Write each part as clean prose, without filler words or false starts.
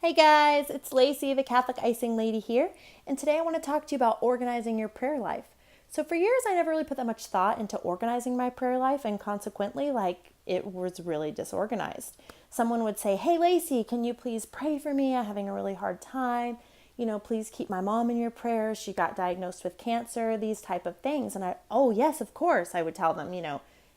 Hey guys, it's Lacey, the Catholic Icing Lady here, and today I want to talk to you about organizing your prayer life. So for years I never really put that much thought into organizing my prayer life, and consequently, it was really disorganized. Someone would say, "Hey Lacey, can you please pray for me? I'm having a really hard time. Please keep my mom in your prayers. She got diagnosed with cancer," these type of things. And oh yes, of course, I would tell them,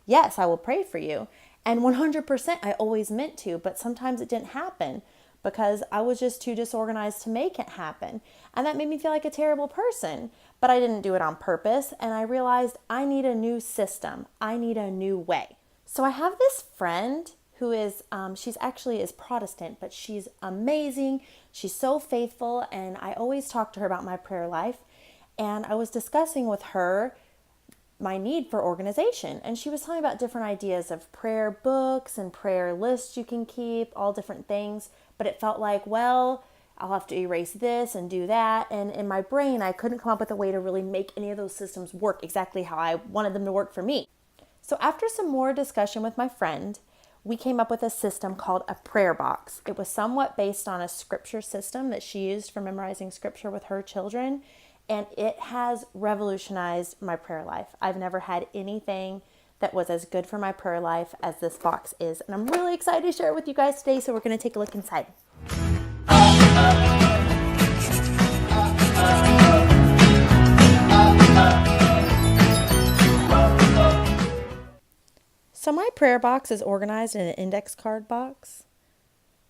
yes, I will pray for you. And 100% I always meant to, but sometimes it didn't happen because I was just too disorganized to make it happen. And that made me feel like a terrible person. But I didn't do it on purpose. And I realized I need a new system. I need a new way. So I have this friend who is, she's actually is Protestant, but she's amazing. She's so faithful. And I always talk to her about my prayer life. And I was discussing with her my need for organization. And she was telling me about different ideas of prayer books and prayer lists you can keep, all different things. But it felt like, well, I'll have to erase this and do that. And in my brain, I couldn't come up with a way to really make any of those systems work exactly how I wanted them to work for me. So after some more discussion with my friend, we came up with a system called a prayer box. It was somewhat based on a scripture system that she used for memorizing scripture with her children. And it has revolutionized my prayer life. I've never had anything that was as good for my prayer life as this box is. And I'm really excited to share it with you guys today. So we're going to take a look inside. So my prayer box is organized in an index card box.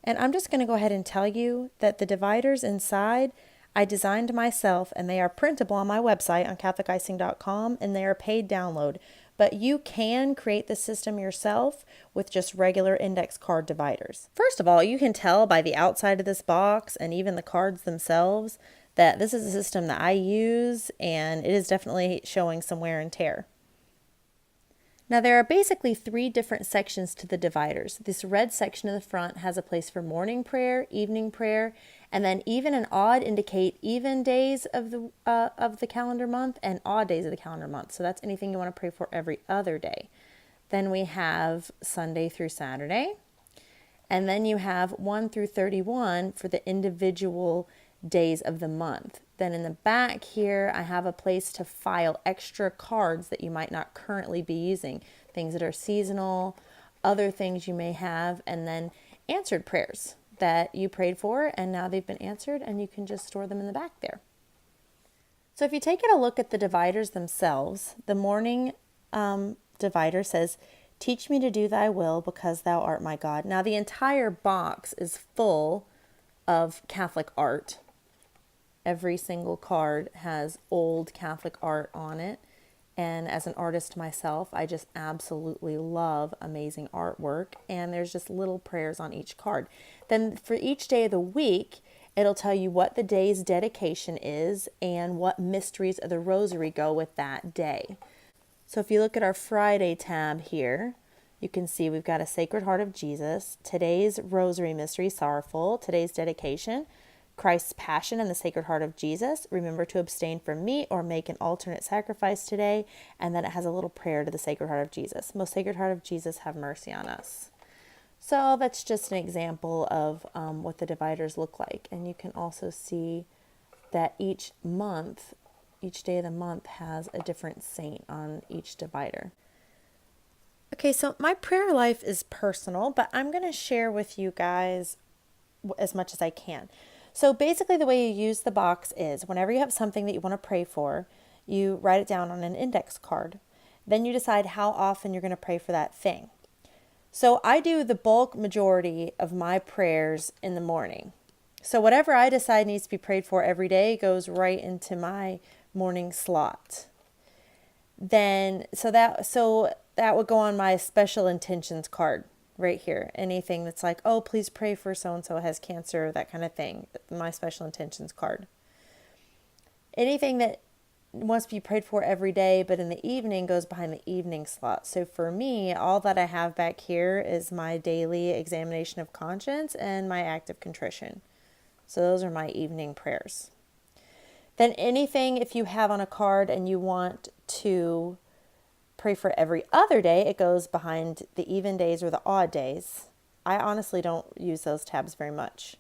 And I'm just going to go ahead and tell you that the dividers inside I designed myself, and they are printable on my website on CatholicIcing.com, and they are paid download. But you can create the system yourself with just regular index card dividers. First of all, you can tell by the outside of this box and even the cards themselves that this is a system that I use, and it is definitely showing some wear and tear. Now there are basically three different sections to the dividers. This red section in the front has a place for morning prayer, evening prayer, and then even and odd indicate even days of the calendar month and odd days of the calendar month. So that's anything you want to pray for every other day. Then we have Sunday through Saturday. And then you have 1 through 31 for the individual days of the month. Then in the back here, I have a place to file extra cards that you might not currently be using. Things that are seasonal, other things you may have, and then answered prayers that you prayed for and now they've been answered, and you can just store them in the back there. So if you take a look at the dividers themselves, the morning divider says, "Teach me to do thy will because thou art my God." Now the entire box is full of Catholic art. Every single card has old Catholic art on it. And as an artist myself, I just absolutely love amazing artwork. And there's just little prayers on each card. Then for each day of the week, it'll tell you what the day's dedication is and what mysteries of the rosary go with that day. So if you look at our Friday tab here, you can see we've got a Sacred Heart of Jesus, today's Rosary Mystery, Sorrowful, today's dedication, Christ's Passion and the Sacred Heart of Jesus, remember to abstain from meat or make an alternate sacrifice today, and then it has a little prayer to the Sacred Heart of Jesus. Most Sacred Heart of Jesus, have mercy on us. So that's just an example of what the dividers look like. And you can also see that each day of the month has a different saint on each divider. Okay, so my prayer life is personal, but I'm going to share with you guys as much as I can. So basically the way you use the box is whenever you have something that you want to pray for, you write it down on an index card. Then you decide how often you're going to pray for that thing. So I do the bulk majority of my prayers in the morning. So whatever I decide needs to be prayed for every day goes right into my morning slot. Then so that would go on my special intentions card right here. Anything that's like, oh, please pray for so-and-so has cancer, that kind of thing. My special intentions card. Anything that wants to be prayed for every day, but in the evening goes behind the evening slot. So for me, all that I have back here is my daily examination of conscience and my act of contrition. So those are my evening prayers. Then anything, if you have on a card and you want to pray for every other day, it goes behind the even days or the odd days. I honestly don't use those tabs very much.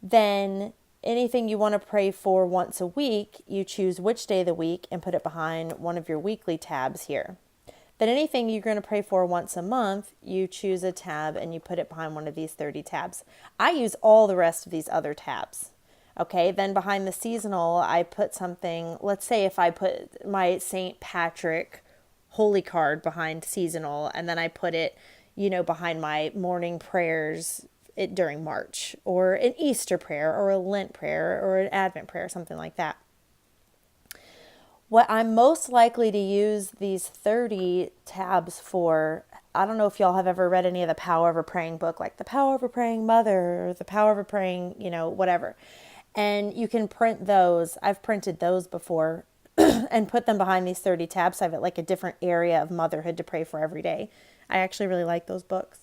Then anything you want to pray for once a week, you choose which day of the week and put it behind one of your weekly tabs here. Then anything you're going to pray for once a month, you choose a tab and you put it behind one of these 30 tabs. I use all the rest of these other tabs. Okay, then behind the seasonal, I put something, let's say if I put my St. Patrick holy card behind seasonal, and then I put it, behind my morning prayers during March, or an Easter prayer, or a Lent prayer, or an Advent prayer, something like that. What I'm most likely to use these 30 tabs for, I don't know if y'all have ever read any of the Power of a Praying book, like the Power of a Praying Mother, or the Power of a Praying, whatever. And you can print those. I've printed those before and put them behind these 30 tabs. So I have like a different area of motherhood to pray for every day. I actually really like those books.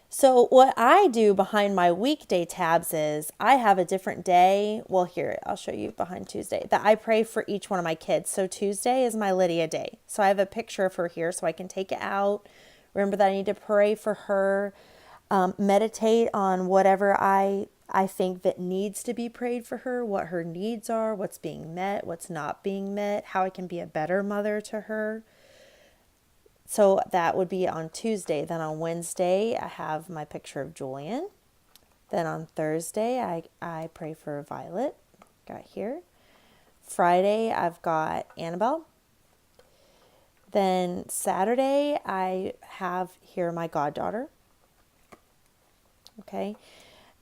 So what I do behind my weekday tabs is I have a different day. Well, here, I'll show you behind Tuesday that I pray for each one of my kids. So Tuesday is my Lydia day. So I have a picture of her here so I can take it out. Remember that I need to pray for her, meditate on whatever I think that needs to be prayed for her, what her needs are, what's being met, what's not being met, how I can be a better mother to her. So that would be on Tuesday. Then on Wednesday, I have my picture of Julian. Then on Thursday, I pray for Violet. Got here. Friday, I've got Annabelle. Then Saturday, I have here my goddaughter. Okay.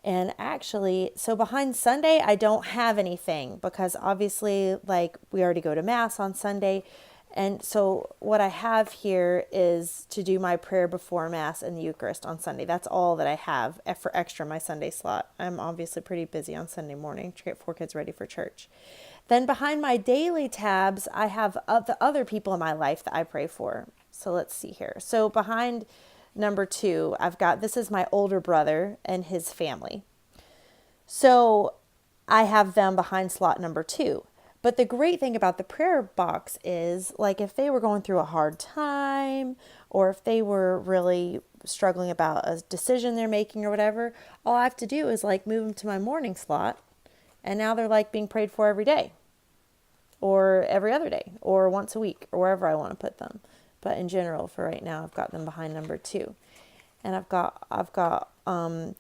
And actually, so behind Sunday, I don't have anything because obviously, like, we already go to Mass on Sunday. And so what I have here is to do my prayer before Mass and the Eucharist on Sunday. That's all that I have for extra my Sunday slot. I'm obviously pretty busy on Sunday morning to get 4 kids ready for church. Then behind my daily tabs, I have the other people in my life that I pray for. So let's see here. So behind number 2, I've got, this is my older brother and his family. So I have them behind slot number 2. But the great thing about the prayer box is, like, if they were going through a hard time or if they were really struggling about a decision they're making or whatever, all I have to do is, like, move them to my morning slot. And now they're, like, being prayed for every day or every other day or once a week or wherever I want to put them. But in general, for right now, I've got them behind number 2. And I've got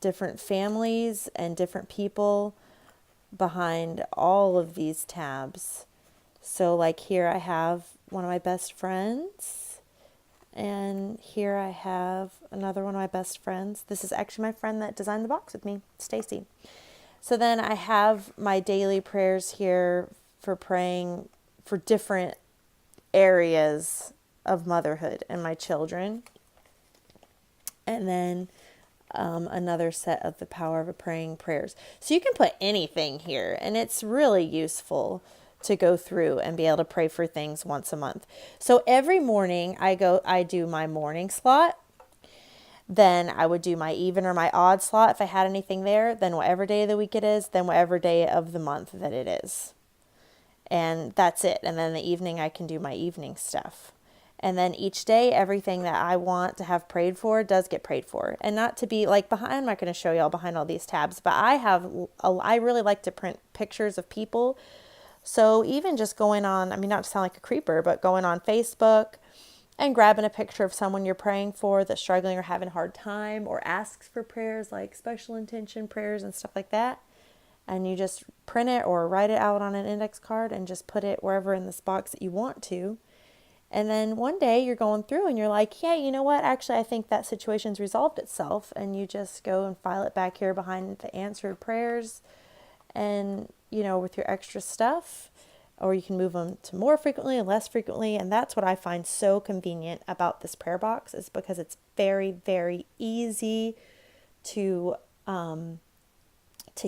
different families and different people behind all of these tabs. So like here I have one of my best friends, and here I have another one of my best friends. This is actually my friend that designed the box with me, Stacy. So then I have my daily prayers here for praying for different areas of motherhood and my children. And then another set of the Power of a Praying prayers. So you can put anything here, and it's really useful to go through and be able to pray for things once a month. So every morning I do my morning slot. Then I would do my even or my odd slot if I had anything there. Then whatever day of the week it is, then whatever day of the month that it is. And that's it. And then in the evening I can do my evening stuff. And then each day, everything that I want to have prayed for does get prayed for. And not to be like behind, I'm not going to show y'all behind all these tabs, but I really like to print pictures of people. So even just going on, I mean, not to sound like a creeper, but going on Facebook and grabbing a picture of someone you're praying for that's struggling or having a hard time or asks for prayers, like special intention prayers and stuff like that. And you just print it or write it out on an index card and just put it wherever in this box that you want to. And then one day you're going through and you're like, yeah, you know what? Actually, I think that situation's resolved itself. And you just go and file it back here behind the answered prayers and, with your extra stuff. Or you can move them to more frequently and less frequently. And that's what I find so convenient about this prayer box, is because it's very, very easy to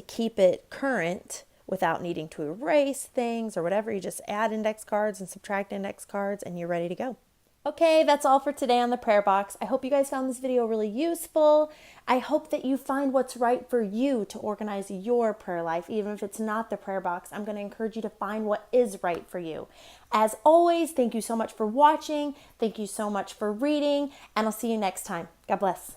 keep it current without needing to erase things or whatever. You just add index cards and subtract index cards and you're ready to go. Okay, that's all for today on the prayer box. I hope you guys found this video really useful. I hope that you find what's right for you to organize your prayer life. Even if it's not the prayer box, I'm going to encourage you to find what is right for you. As always, thank you so much for watching. Thank you so much for reading, and I'll see you next time. God bless.